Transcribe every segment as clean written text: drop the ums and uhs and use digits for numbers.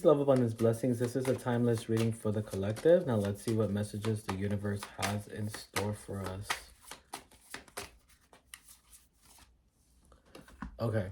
Love, abundance, blessings. This is a timeless reading for the collective. Now let's see what messages the universe has in store for us. Okay.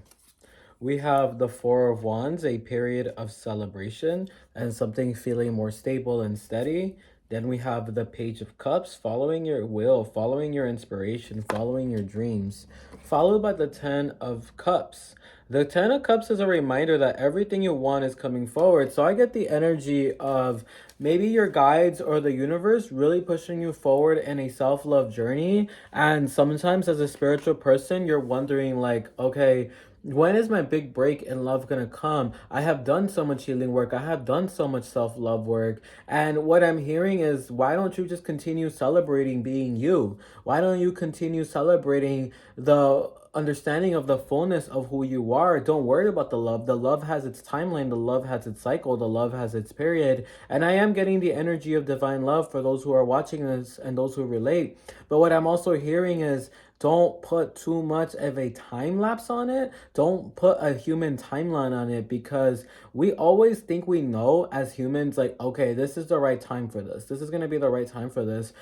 We have the Four of Wands, a period of celebration and something feeling more stable and steady. Then we have the Page of Cups, following your will, following your inspiration, following your dreams, followed by the Ten of Cups. The Ten of Cups is a reminder that everything you want is coming forward. So I get the energy of maybe your guides or the universe really pushing you forward in a self-love journey. And sometimes as a spiritual person, you're wondering like, okay, when is my big break in love gonna come? I have done so much healing work. I have done so much self-love work. And what I'm hearing is, why don't you just continue celebrating being you? Why don't you continue celebrating the understanding of the fullness of who you are? Don't worry about the love. The love has its timeline. The love has its cycle. The love has its period. And I am getting the energy of divine love for those who are watching this and those who relate. But what I'm also hearing is, don't put too much of a time lapse on it. Don't put a human timeline on it, because we always think we know as humans, like, okay, this is the right time for this. This is going to be the right time for this.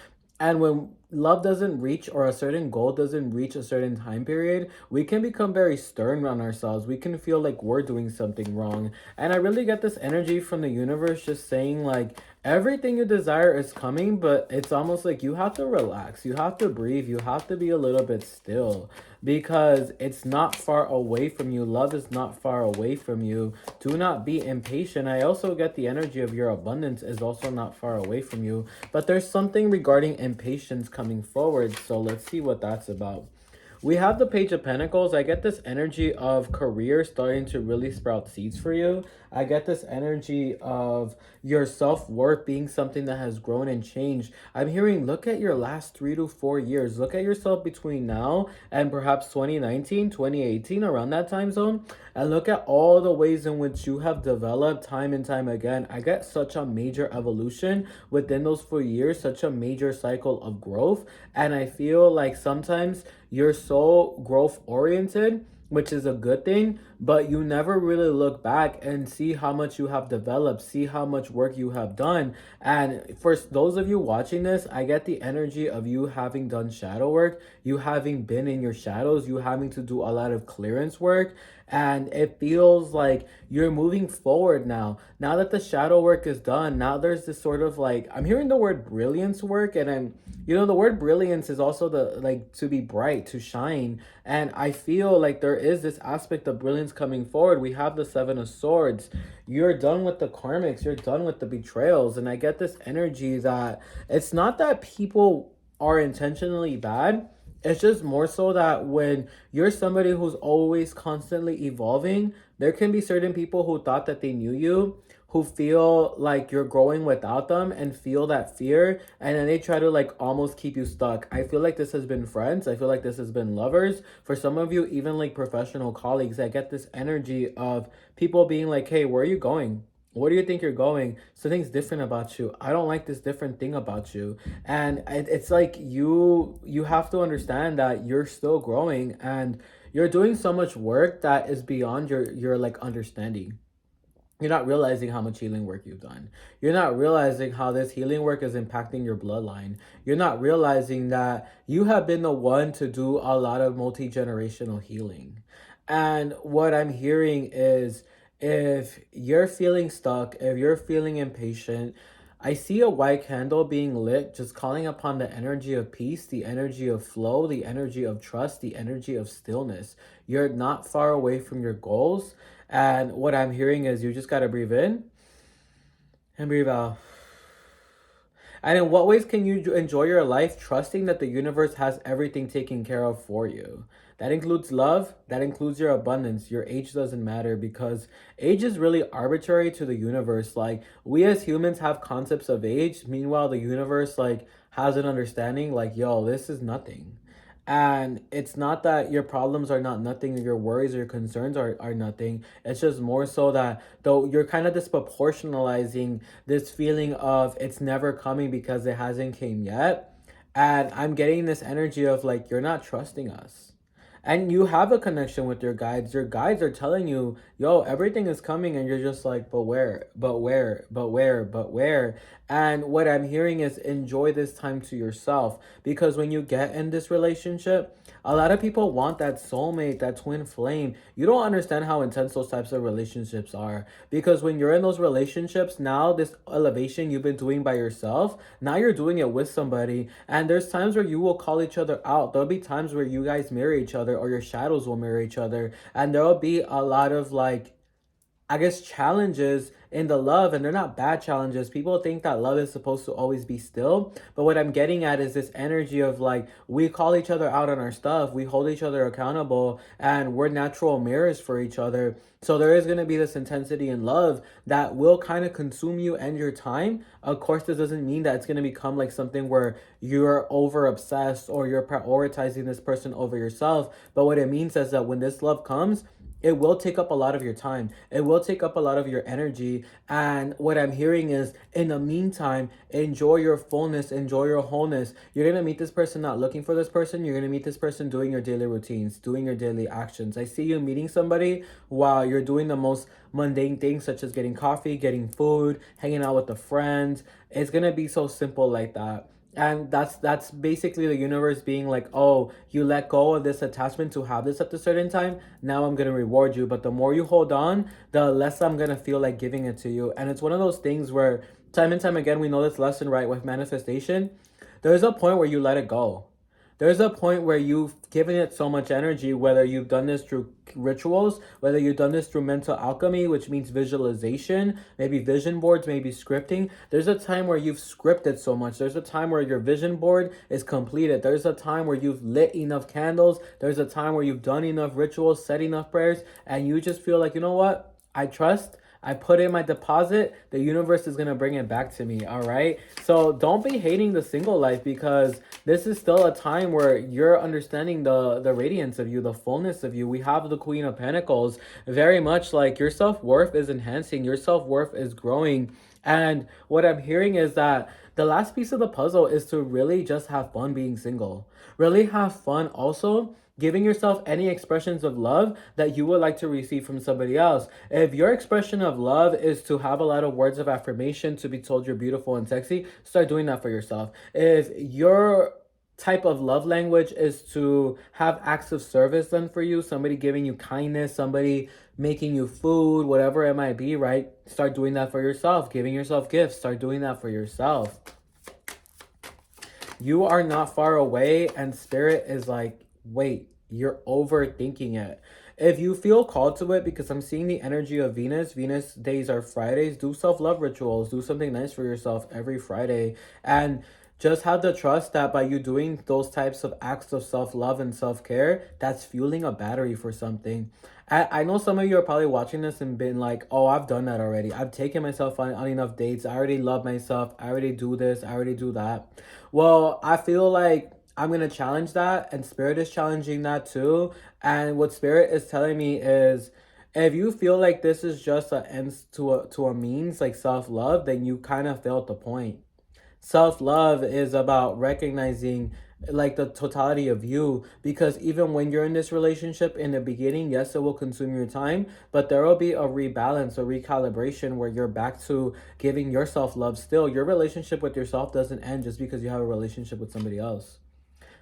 And when love doesn't reach, or a certain goal doesn't reach a certain time period, we can become very stern on ourselves. We can feel like we're doing something wrong. And I really get this energy from the universe just saying like, everything you desire is coming, but it's almost like you have to relax. You have to breathe. You have to be a little bit still, because it's not far away from you. Love is not far away from you. Do not be impatient. I also get the energy of your abundance is also not far away from you. But there's something regarding impatience coming forward. So let's see what that's about. We have the Page of Pentacles. I get this energy of career starting to really sprout seeds for you. I get this energy of your self-worth being something that has grown and changed. I'm hearing, look at your last 3 to 4 years. Look at yourself between now and perhaps 2019, 2018, around that time zone. And look at all the ways in which you have developed time and time again. I get such a major evolution within those 4 years, such a major cycle of growth. And I feel like sometimes you're so growth oriented, which is a good thing, but you never really look back and see how much you have developed, see how much work you have done. And for those of you watching this, I get the energy of you having done shadow work, you having been in your shadows, you having to do a lot of clearance work. And it feels like you're moving forward now. Now that the shadow work is done, now there's this sort of like, I'm hearing the word brilliance work, and the word brilliance is also the like to be bright, to shine. And I feel like there is this aspect of brilliance coming forward. We have the Seven of Swords. You're done with the karmics, you're done with the betrayals. And I get this energy that it's not that people are intentionally bad. It's just more so that when you're somebody who's always constantly evolving, there can be certain people who thought that they knew you, who feel like you're growing without them and feel that fear, and then they try to like almost keep you stuck. I feel like this has been friends. I feel like this has been lovers. For some of you, even like professional colleagues, I get this energy of people being like, hey, where are you going? Where do you think you're going? Something's different about you. I don't like this different thing about you. And it's like you have to understand that you're still growing, and you're doing so much work that is beyond your like understanding. You're not realizing how much healing work you've done. You're not realizing how this healing work is impacting your bloodline. You're not realizing that you have been the one to do a lot of multi-generational healing. And what I'm hearing is, if you're feeling stuck, if you're feeling impatient, I see a white candle being lit, just calling upon the energy of peace, the energy of flow, the energy of trust, the energy of stillness. You're not far away from your goals. And what I'm hearing is, you just got to breathe in and breathe out. And in what ways can you enjoy your life trusting that the universe has everything taken care of for you? That includes love, that includes your abundance. Your age doesn't matter, because age is really arbitrary to the universe. Like, we as humans have concepts of age, meanwhile the universe like has an understanding like, yo, this is nothing. And it's not that your problems are not nothing, your worries or your concerns are nothing. It's just more so that though you're kind of disproportionalizing this feeling of it's never coming because it hasn't came yet. And I'm getting this energy of like, you're not trusting us. And you have a connection with your guides. Your guides are telling you, yo, everything is coming, and you're just like, but where, but where, but where, but where. And what I'm hearing is enjoy this time to yourself, because when you get in this relationship, a lot of people want that soulmate, that twin flame. You don't understand how intense those types of relationships are. Because when you're in those relationships, now this elevation you've been doing by yourself, now you're doing it with somebody. And there's times where you will call each other out. There'll be times where you guys mirror each other, or your shadows will mirror each other. And there'll be a lot of like, I guess, challenges in the love, and they're not bad challenges. People think that love is supposed to always be still, but what I'm getting at is this energy of like, we call each other out on our stuff, we hold each other accountable, and we're natural mirrors for each other. So there is going to be this intensity in love that will kind of consume you and your time. Of course, this doesn't mean that it's going to become like something where you're over obsessed or you're prioritizing this person over yourself. But what it means is that when this love comes, it will take up a lot of your time. It will take up a lot of your energy. And what I'm hearing is, in the meantime, enjoy your fullness, enjoy your wholeness. You're going to meet this person not looking for this person. You're going to meet this person doing your daily routines, doing your daily actions. I see you meeting somebody while you're doing the most mundane things, such as getting coffee, getting food, hanging out with a friend. It's going to be so simple like that. And that's basically the universe being like, oh, you let go of this attachment to have this at a certain time, now I'm gonna reward you. But the more you hold on, the less I'm gonna feel like giving it to you. And it's one of those things where time and time again, we know this lesson, right? With manifestation, there's a point where you let it go. There's a point where you've given it so much energy, whether you've done this through rituals, whether you've done this through mental alchemy, which means visualization, maybe vision boards, maybe scripting. There's a time where you've scripted so much. There's a time where your vision board is completed. There's a time where you've lit enough candles. There's a time where you've done enough rituals, said enough prayers, and you just feel like, you know what? I trust. I put in my deposit, the universe is going to bring it back to me, all right? So don't be hating the single life, because this is still a time where you're understanding the radiance of you, the fullness of you. We have the Queen of Pentacles, very much like your self-worth is enhancing, your self-worth is growing. And what I'm hearing is that the last piece of the puzzle is to really just have fun being single. Really have fun also giving yourself any expressions of love that you would like to receive from somebody else. If your expression of love is to have a lot of words of affirmation, to be told you're beautiful and sexy, start doing that for yourself. If your type of love language is to have acts of service done for you, somebody giving you kindness, somebody making you food, whatever it might be, right? Start doing that for yourself. Giving yourself gifts, start doing that for yourself. You are not far away, and spirit is like, wait, you're overthinking it. If you feel called to it, because I'm seeing the energy of Venus, Venus days are Fridays, do self-love rituals, do something nice for yourself every Friday. And just have the trust that by you doing those types of acts of self-love and self-care, that's fueling a battery for something. I know some of you are probably watching this and been like, oh, I've done that already. I've taken myself on enough dates. I already love myself. I already do this. I already do that. Well, I feel like I'm going to challenge that, and Spirit is challenging that too. And what Spirit is telling me is, if you feel like this is just an end to a means, like self-love, then you kind of failed the point. Self-love is about recognizing like the totality of you, because even when you're in this relationship in the beginning, yes, it will consume your time, but there will be a rebalance, a recalibration where you're back to giving yourself love. Still, your relationship with yourself doesn't end just because you have a relationship with somebody else.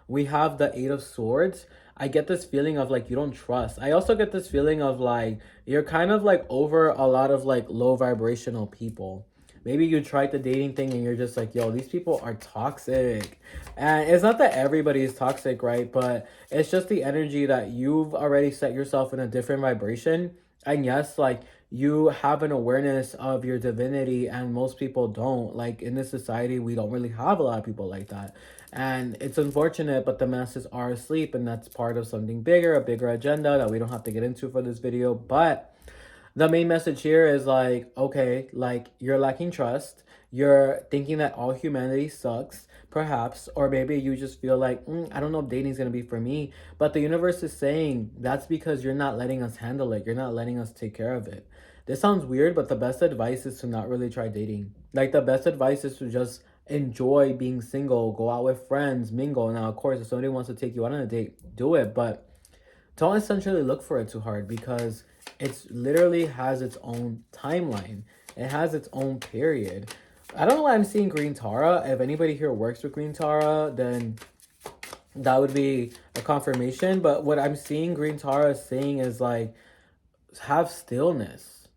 We have the Eight of Swords. I get this feeling of like you don't trust. I also get this feeling of like you're kind of like over a lot of like low vibrational people. Maybe you tried the dating thing and you're just like, yo, these people are toxic. And it's not that everybody is toxic, right? But it's just the energy that you've already set yourself in a different vibration. And yes, like you have an awareness of your divinity, and most people don't. Like in this society, we don't really have a lot of people like that. And it's unfortunate, but the masses are asleep, and that's part of something bigger, a bigger agenda that we don't have to get into for this video. But the main message here is like, okay, like you're lacking trust. You're thinking that all humanity sucks, perhaps, or maybe you just feel like, I don't know if dating is going to be for me. But the universe is saying that's because you're not letting us handle it. You're not letting us take care of it. This sounds weird, but the best advice is to not really try dating. Like the best advice is to just enjoy being single, go out with friends, mingle. Now, of course, if somebody wants to take you out on a date, do it. But Don't essentially look for it too hard because it's literally has its own timeline. It has its own period. I don't know why I'm seeing green Tara. If anybody here works with green Tara, then that would be a confirmation. But what I'm seeing green Tara saying is like, have stillness.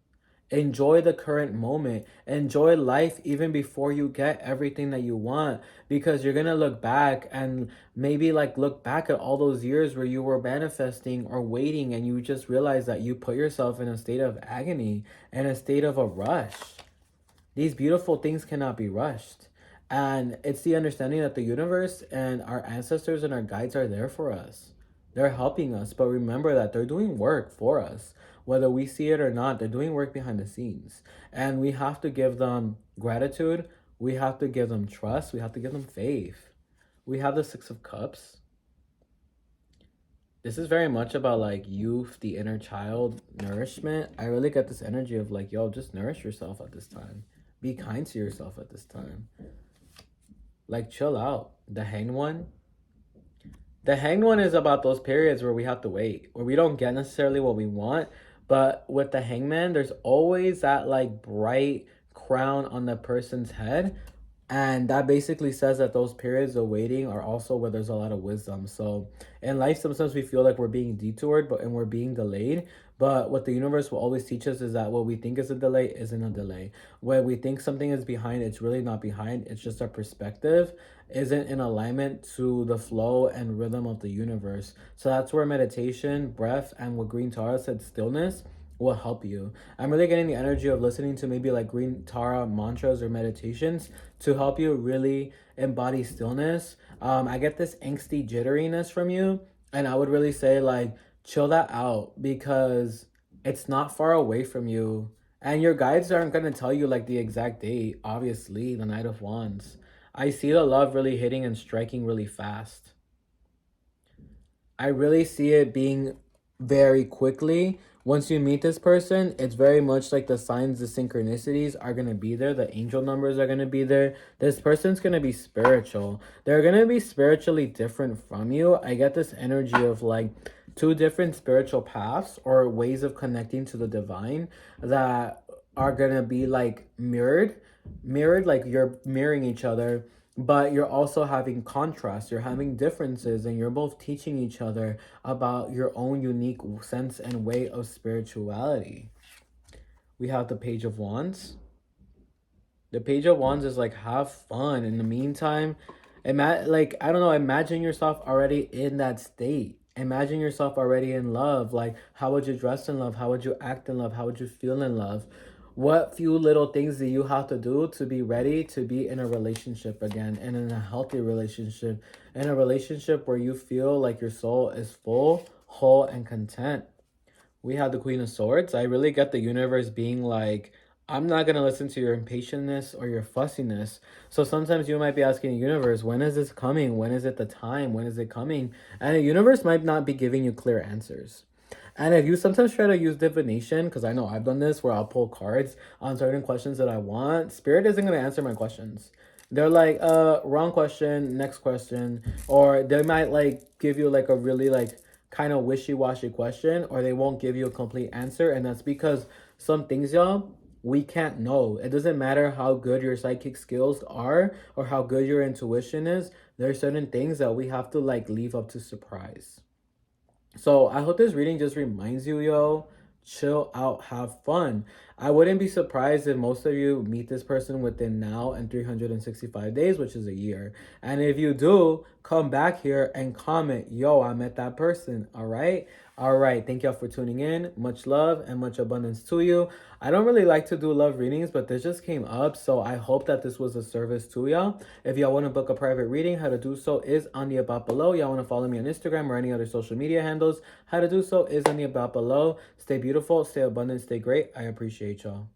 Enjoy the current moment. Enjoy life even before you get everything that you want, because you're going to look back and maybe like look back at all those years where you were manifesting or waiting and you just realize that you put yourself in a state of agony and a state of a rush. These beautiful things cannot be rushed. And it's the understanding that the universe and our ancestors and our guides are there for us. They're helping us, but remember that they're doing work for us. Whether we see it or not, they're doing work behind the scenes. And we have to give them gratitude. We have to give them trust. We have to give them faith. We have the Six of Cups. This is very much about like youth, the inner child, nourishment. I really get this energy of like, yo, just nourish yourself at this time. Be kind to yourself at this time. Like, chill out. The Hanged One. The Hanged One is about those periods where we have to wait, where we don't get necessarily what we want. But with the Hangman, there's always that like bright crown on the person's head. And that basically says that those periods of waiting are also where there's a lot of wisdom. So in life, sometimes we feel like we're being detoured, and we're being delayed. But what the universe will always teach us is that what we think is a delay isn't a delay. When we think something is behind, it's really not behind. It's just our perspective isn't in alignment to the flow and rhythm of the universe. So that's where meditation, breath, and what Green Tara said, stillness, will help you. I'm really getting the energy of listening to maybe like Green Tara mantras or meditations to help you really embody stillness. I get this angsty jitteriness from you, and I would really say like chill that out because it's not far away from you. And your guides aren't going to tell you like the exact date, obviously, the Knight of Wands. I see the love really hitting and striking really fast. I really see it being very quickly. Once you meet this person, it's very much like the signs, the synchronicities are going to be there. The angel numbers are going to be there. This person's going to be spiritual. They're going to be spiritually different from you. I get this energy of like two different spiritual paths or ways of connecting to the divine that are going to be like mirrored, like you're mirroring each other, but you're also having contrast, you're having differences, and you're both teaching each other about your own unique sense and way of spirituality. We have the Page of Wands. The Page of Wands is like, have fun. In the meantime, like, I don't know, imagine yourself already in that state. Imagine yourself already in love. Like, how would you dress in love? How would you act in love? How would you feel in love? What few little things do you have to do to be ready to be in a relationship again, and in a healthy relationship, in a relationship where you feel like your soul is full, whole, and content? We have the Queen of Swords. I really get the universe being like, I'm not going to listen to your impatientness or your fussiness. So sometimes you might be asking the universe, when is this coming? When is it the time? When is it coming? And the universe might not be giving you clear answers. And if you sometimes try to use divination, because I know I've done this where I'll pull cards on certain questions that I want, Spirit isn't going to answer my questions. They're like, wrong question, next question. Or they might like give you like a really like kind of wishy-washy question, or they won't give you a complete answer. And that's because some things, y'all, we can't know. It doesn't matter how good your psychic skills are or how good your intuition is. There are certain things that we have to like leave up to surprise. So I hope this reading just reminds you, yo, chill out, have fun. I wouldn't be surprised if most of you meet this person within now and 365 days, which is a year. And if you do, come back here and comment, yo, I met that person. All right. All right. Thank y'all for tuning in. Much love and much abundance to you. I don't really like to do love readings, but this just came up. So I hope that this was a service to y'all. If y'all want to book a private reading, how to do so is on the about below. Y'all want to follow me on Instagram or any other social media handles, how to do so is on the about below. Stay beautiful, stay abundant, stay great. I appreciate y'all.